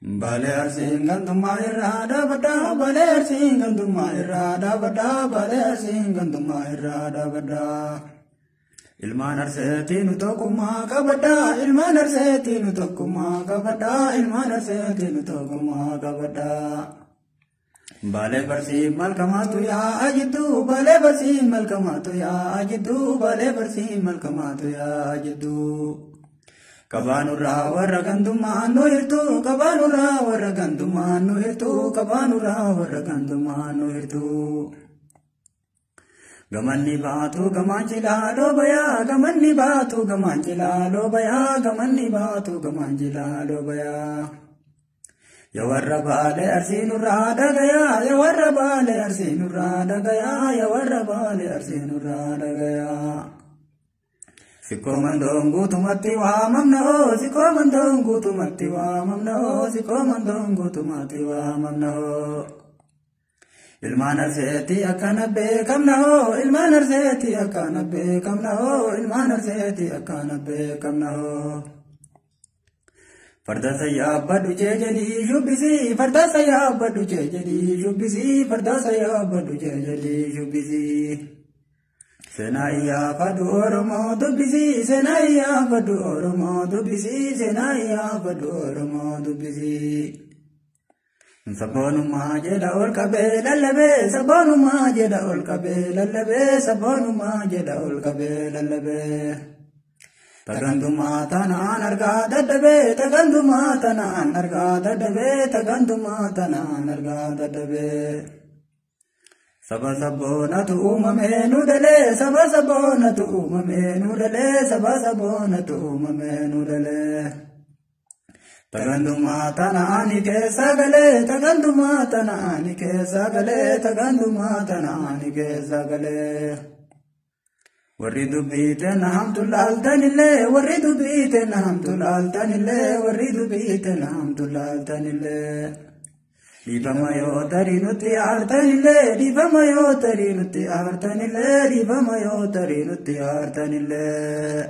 Baler singan tumai rada bada, baler singan tumai rada bada, baler singan tumai rada bada. Ilman arseetinu tokkummaa qabadha, ilman arseetinu tokkummaa qabadha, ilman arseetinu tokkummaa qabadha. Balee barsiin malkamaatu yaa jiddu, balee barsiin malkamaatu yaa jiddu, balee barsiin malkamaatu yaa jiddu. Kabaanurraa warra gantummaan nu hirtu, kabaanurraa warra gantummaan nu hirtu, kabaanurraa warra gantummaan nu hirtu. Gamanni baatu gamanjilaa loobaya, gamanni baatu gamanjilaa loobaya, gamanni baatu gamanjilaa loobaya. Yawarra baale arsiinurraa dhagaya, yawarra baale arsiinurraa dhagaya, yawarra baale arsiinurraa dhagaya. Sikoomandoo guutumatti waamamna oo, sikoomandoo guutumatti waamamna oo, sikoomandoo guutumatti waamamna oo. Ilmaan arseetii akkana beekamna oo, ilmaan arseetii akkana beekamna oo, ilmaan arseetii akkana beekamna oo. Farda sayyaabadhu jeejanii shubbisii, farda sayyaabadhu jeejanii shubbisii, farda sayyaabadhu jeejanii shubbisii. Seenaa iyyaafadhu Oromoo dubbisii, seenaa iyyaafadhu Oromoo dubbisii, seenaa iyyaafadhu Oromoo dubbisii. Sabboonummaa jedha ol qabee lallabee, sabboonummaa jedha ol qabee lallabee, sabboonummaa jedha ol qabee lallabee. Tagantumaa tanaan argaa dadhabee, tagantumaa tanaan argaa dadhabee, tagantumaa tanaan argaa dadhabee. Saba sabboonatu uumamee nu dhalee, saba sabboonatu uumamee nu dhalee, saba sabboonatu uumamee nu dhalee. Tagantumaa tanaani keessa galee, tagantumaa tanaani keessa galee, tagantumaa tanaani keessa galee. Warri dubbiite na hamtu laaltanillee, warri dubbiite na hamtu laaltanillee, warri dubbiite na hamtu laaltanillee. Dhiifama yoo tarii nutti aartanillee, dhiifama yoo tarii nutti aartanillee, dhiifama yoo tarii nutti aartanillee.